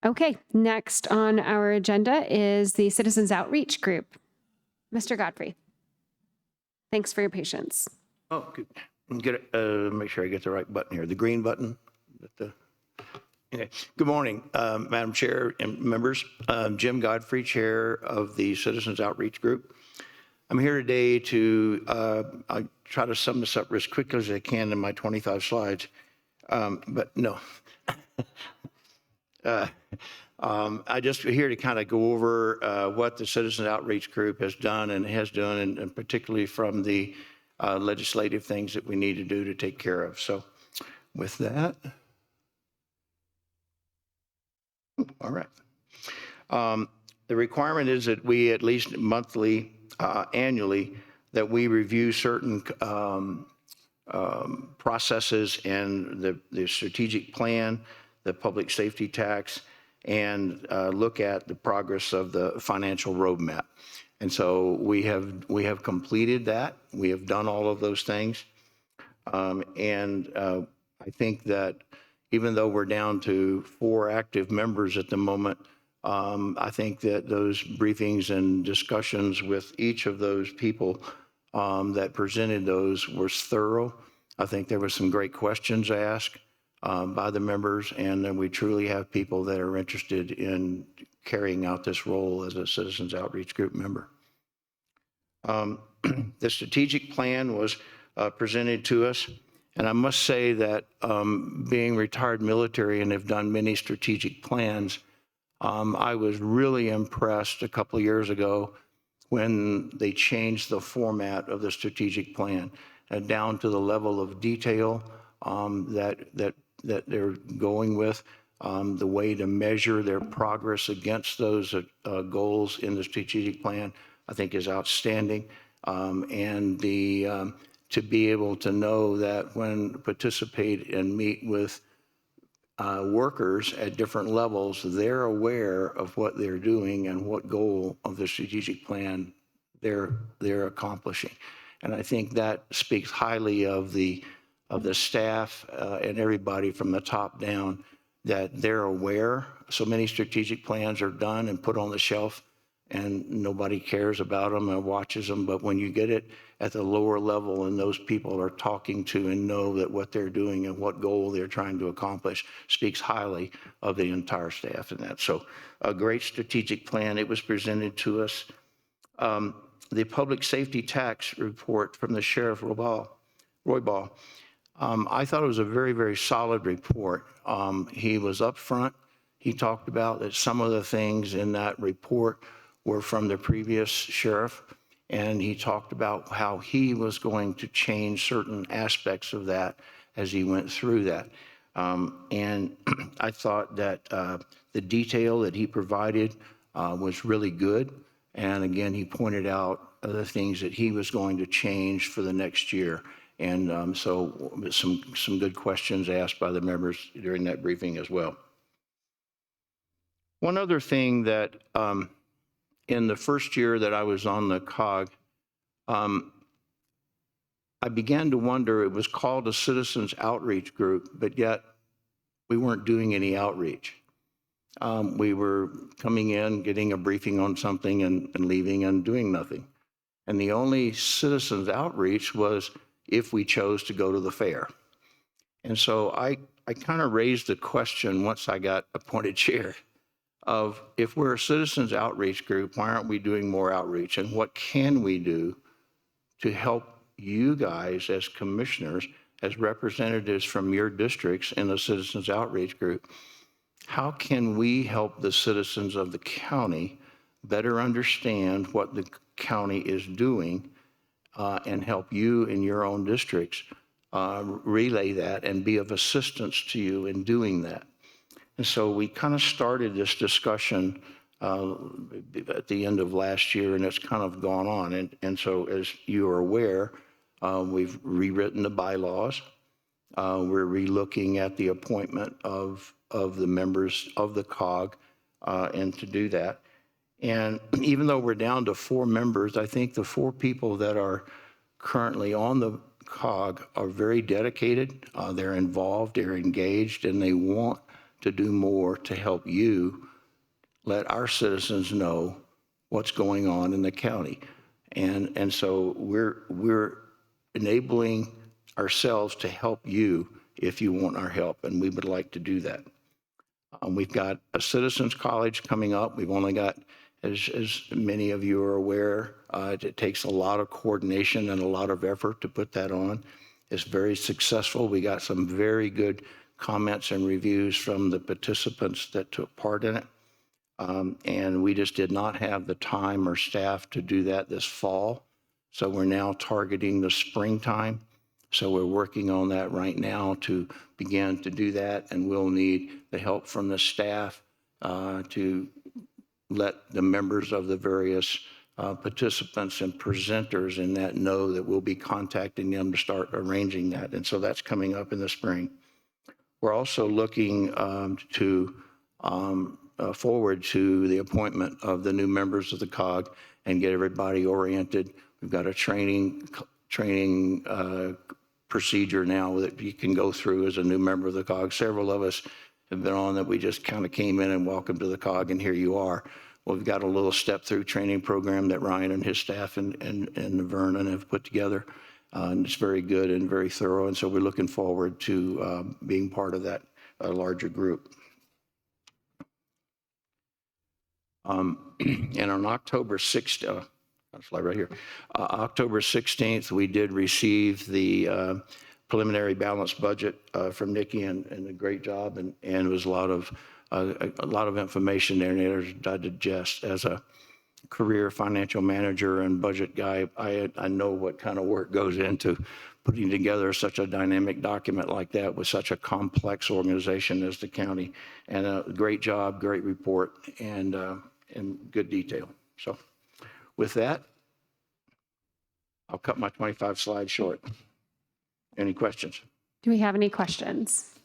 Okay, next on our agenda is the Citizens Outreach Group. Mr. Godfrey, thanks for your patience. Oh, good. Get it, make sure I get the right button here. The green button. Okay. Good morning, Madam Chair and members. Jim Godfrey, Chair of the Citizens Outreach Group. I'm here today to I try to sum this up as quickly as I can in my 25 slides, but no. I just here to kind of go over what the Citizens Outreach Group has done, and particularly from the legislative things that we need to do to take care of. So with that, all right. The requirement is that we at least monthly, annually, that we review certain processes and the strategic plan, the public safety tax, and look at the progress of the financial roadmap. And so we have completed that. We have done all of those things. I think that even though we're down to 4 active members at the moment, I think that those briefings and discussions with each of those people that presented those was thorough. I think there were some great questions asked by the members, and then we truly have people that are interested in carrying out this role as a Citizens Outreach Group member. The strategic plan was presented to us, and I must say that being retired military and have done many strategic plans, I was really impressed a couple of years ago when they changed the format of the strategic plan down to the level of detail that they're going with, the way to measure their progress against those goals in the strategic plan, I think is outstanding. And to be able to know that when participate and meet with workers at different levels, they're aware of what they're doing and what goal of the strategic plan they're accomplishing. And I think that speaks highly of the staff and everybody from the top down, that they're aware. So many strategic plans are done and put on the shelf and nobody cares about them and watches them. But when you get it at the lower level and those people are talking to and know that what they're doing and what goal they're trying to accomplish, speaks highly of the entire staff in that. So a great strategic plan. It was presented to us. The public safety tax report from the Sheriff Roybal. I thought it was a very, very solid report. He was upfront. He talked about that some of the things in that report were from the previous sheriff, and he talked about how he was going to change certain aspects of that as he went through that. And I thought that the detail that he provided was really good. And again, he pointed out the things that he was going to change for the next year. And so some good questions asked by the members during that briefing as well. One other thing that in the first year that I was on the COG, I began to wonder, it was called a Citizens Outreach Group, but yet we weren't doing any outreach. We were coming in, getting a briefing on something and leaving and doing nothing. And the only citizens outreach was if we chose to go to the fair. And so I kind of raised the question once I got appointed chair of, if we're a citizens outreach group, why aren't we doing more outreach? And what can we do to help you guys as commissioners, as representatives from your districts in the citizens outreach group? How can we help the citizens of the county better understand what the county is doing and help you in your own districts relay that and be of assistance to you in doing that? And so we kind of started this discussion at the end of last year, and it's kind of gone on. And so as you are aware, we've rewritten the bylaws. We're relooking at the appointment of the members of the COG and to do that. And even though we're down to 4 members, I think the 4 people that are currently on the COG are very dedicated. They're involved, they're engaged, and they want to do more to help you let our citizens know what's going on in the county. And so we're enabling ourselves to help you if you want our help, and we would like to do that. We've got a Citizens College coming up. We've only got, as many of you are aware, it takes a lot of coordination and a lot of effort to put that on. It's very successful. We got some very good comments and reviews from the participants that took part in it. And we just did not have the time or staff to do that this fall. So we're now targeting the springtime. So we're working on that right now to begin to do that. And we'll need the help from the staff to let the members of the various participants and presenters in that know that we'll be contacting them to start arranging that. And so that's coming up in the spring. We're also looking forward to the appointment of the new members of the COG and get everybody oriented. We've got a training procedure now that you can go through as a new member of the COG. Several of us have been on that. We just kind of came in and welcome to the COG, and here you are. Well, we've got a little step-through training program that Ryan and his staff and Vernon have put together. And it's very good and very thorough, and so we're looking forward to being part of that larger group. And on October 6th, slide right here. October 16th, we did receive the preliminary balanced budget from Nikki, and a great job, and it was a lot of information there to digest. As a career financial manager and budget guy, I know what kind of work goes into putting together such a dynamic document like that with such a complex organization as the county. And a great job, great report, and good detail. So with that, I'll cut my 25 slides short. Any questions? Do we have any questions?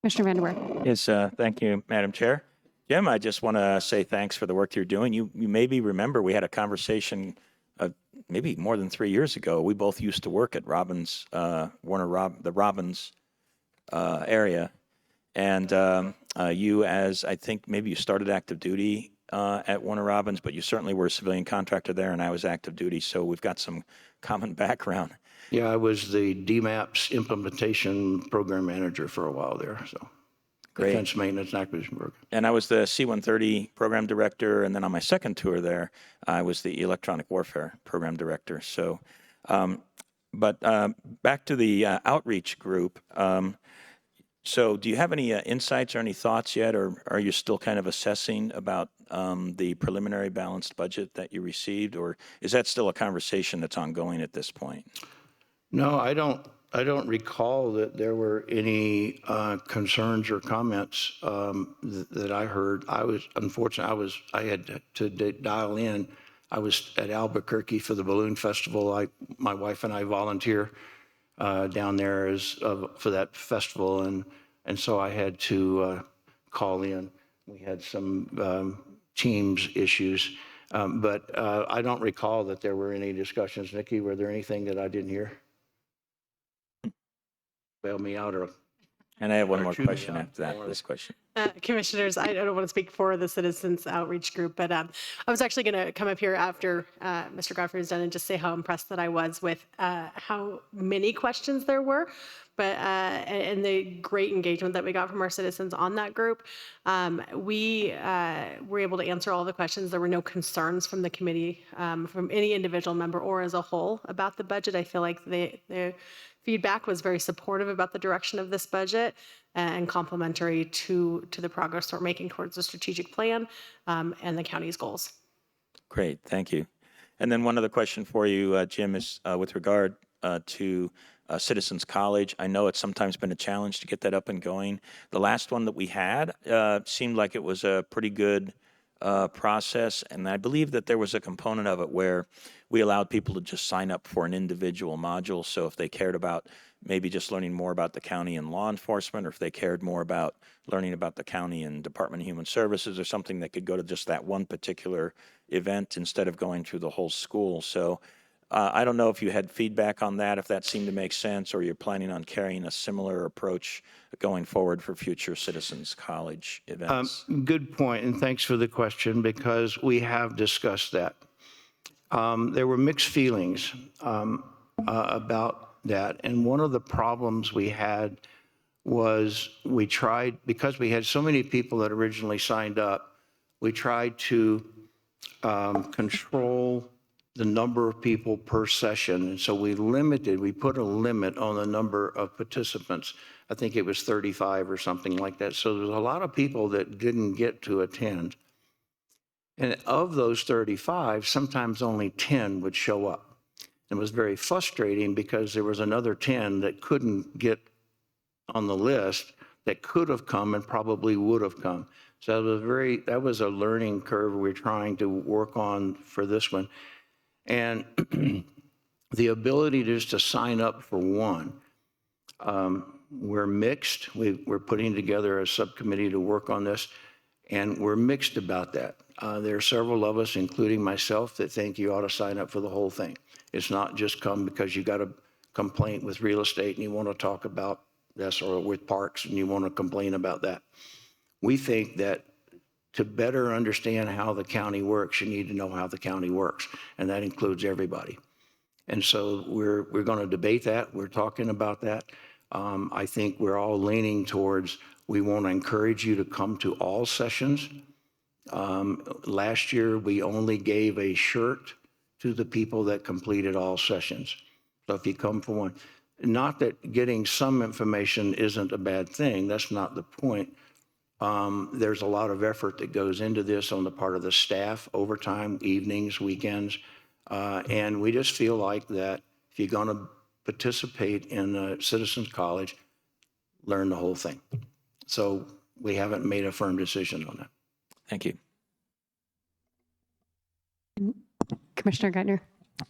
Commissioner Vandenberg. Yes, thank you, Madam Chair. Jim, I just want to say thanks for the work you're doing. You maybe remember we had a conversation maybe more than 3 years ago. We both used to work at Robbins, the Robbins area. And you, as I think maybe you started active duty at Warner Robbins, but you certainly were a civilian contractor there, and I was active duty. So we've got some common background. Yeah, I was the DMAPS implementation program manager for a while there. So Great. Defense Maintenance and Acquisition Program. And I was the C-130 program director, and then on my second tour there, I was the electronic warfare program director. So, but back to the outreach group. So do you have any insights or any thoughts yet, or are you still kind of assessing about the preliminary balanced budget that you received, or is that still a conversation that's ongoing at this point? No, I don't recall that there were any concerns or comments that I heard. I was, unfortunately, I had to dial in. I was at Albuquerque for the balloon festival. My wife and I volunteer down there for that festival, and so I had to call in. We had some Teams issues, but I don't recall that there were any discussions. Nikki, were there anything that I didn't hear? Bail me out, or And I have one more chew me question out. after that, this question. Commissioners, I don't want to speak for the Citizens Outreach Group, but I was actually going to come up here after Mr. Godfrey was done and just say how impressed that I was with how many questions there were, but and the great engagement that we got from our citizens on that group. We were able to answer all the questions. There were no concerns from the committee, from any individual member or as a whole about the budget. I feel like the feedback was very supportive about the direction of this budget and complementary to the progress we're making towards the strategic plan and the county's goals. Great, thank you. And then one other question for you, Jim, is with regard to Citizens College. I know it's sometimes been a challenge to get that up and going. The last one that we had seemed like it was a pretty good process, and I believe that there was a component of it where we allowed people to just sign up for an individual module. So if they cared about maybe just learning more about the county and law enforcement, or if they cared more about learning about the county and Department of Human Services or something, that could go to just that one particular event instead of going through the whole school. So I don't know if you had feedback on that, if that seemed to make sense, or you're planning on carrying a similar approach going forward for future Citizens College events. Good point, and thanks for the question, because we have discussed that. There were mixed feelings about that, and one of the problems we had was we tried, because we had so many people that originally signed up, we tried to control the number of people per session. And so we put a limit on the number of participants. I think it was 35 or something like that. So there's a lot of people that didn't get to attend. And of those 35, sometimes only 10 would show up. It was very frustrating because there was another 10 that couldn't get on the list that could have come and probably would have come. So that was a learning curve we're trying to work on for this one. And the ability just to sign up for one. We're mixed. We're putting together a subcommittee to work on this, and we're mixed about that. There are several of us, including myself, that think you ought to sign up for the whole thing. It's not just come because you got a complaint with real estate and you want to talk about this, or with parks and you want to complain about that. We think that to better understand how the county works, you need to know how the county works, and that includes everybody. And so we're going to debate that. We're talking about that. I think we're all leaning towards, we want to encourage you to come to all sessions. Last year, we only gave a shirt to the people that completed all sessions. So if you come for one, not that getting some information isn't a bad thing, that's not the point. There's a lot of effort that goes into this on the part of the staff, overtime, evenings, weekends. And we just feel like that if you're going to participate in a Citizens College, learn the whole thing. So we haven't made a firm decision on that. Thank you. Commissioner Geithner.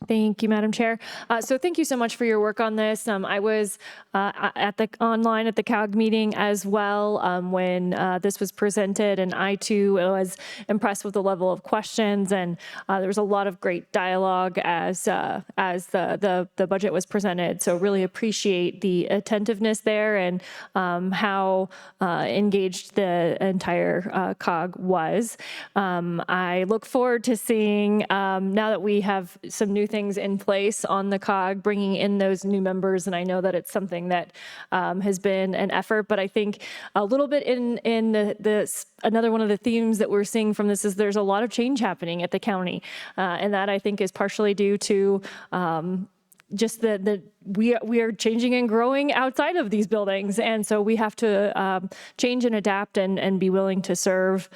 Thank you, Madam Chair. So thank you so much for your work on this. I was online at the COG meeting as well when this was presented, and I too was impressed with the level of questions, and there was a lot of great dialogue as the budget was presented. So really appreciate the attentiveness there and how engaged the entire COG was. I look forward to seeing now that we have some new things in place on the COG, bringing in those new members. And I know that it's something that has been an effort, but I think a little bit in another one of the themes that we're seeing from this is there's a lot of change happening at the county. And that I think is partially due to just that we are changing and growing outside of these buildings. And so we have to change and adapt and be willing to serve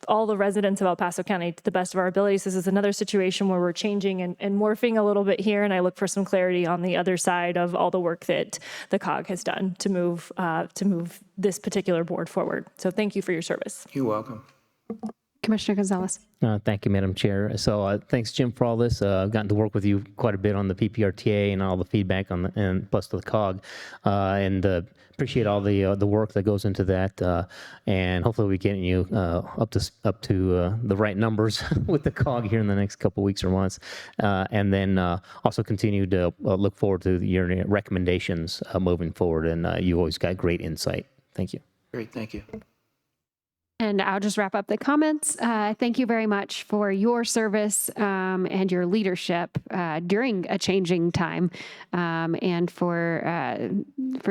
all the residents of El Paso County to the best of our abilities. This is another situation where we're changing and morphing a little bit here, and I look for some clarity on the other side of all the work that the COG has done to move this particular board forward. So thank you for your service. You're welcome. Commissioner Gonzalez. Thank you, Madam Chair. So thanks, Jim, for all this. I've gotten to work with you quite a bit on the PPRTA and all the feedback on and plus the COG, and appreciate all the work that goes into that. And hopefully we get you up to the right numbers with the COG here in the next couple weeks or months, and then also continue to look forward to your recommendations moving forward. And you always got great insight. Thank you. Great, thank you. And I'll just wrap up the comments. Thank you very much for your service and your leadership during a changing time, and for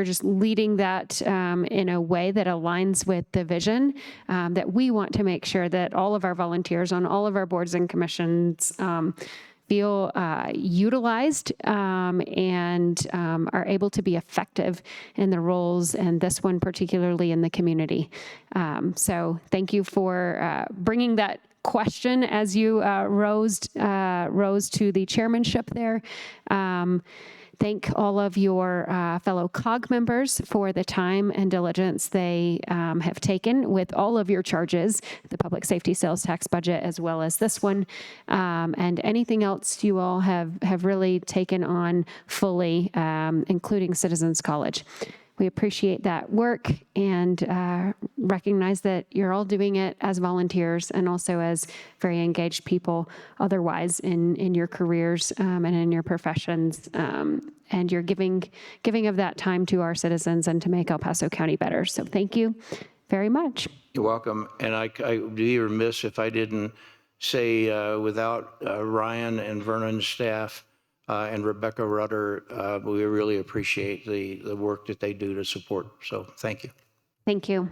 just leading that in a way that aligns with the vision that we want to make sure that all of our volunteers on all of our boards and commissions feel utilized and are able to be effective in the roles, and this one particularly in the community. So thank you for bringing that question as you rose to the chairmanship there. Thank all of your fellow COG members for the time and diligence they have taken with all of your charges, the public safety sales tax budget, as well as this one, and anything else you all have really taken on fully, including Citizens College. We appreciate that work and recognize that you're all doing it as volunteers and also as very engaged people otherwise in your careers and in your professions. And you're giving of that time to our citizens and to make El Paso County better. So thank you very much. You're welcome. And I would be remiss if I didn't say without Ryan and Vernon's staff and Rebecca Rudder, we really appreciate the work that they do to support. So thank you. Thank you.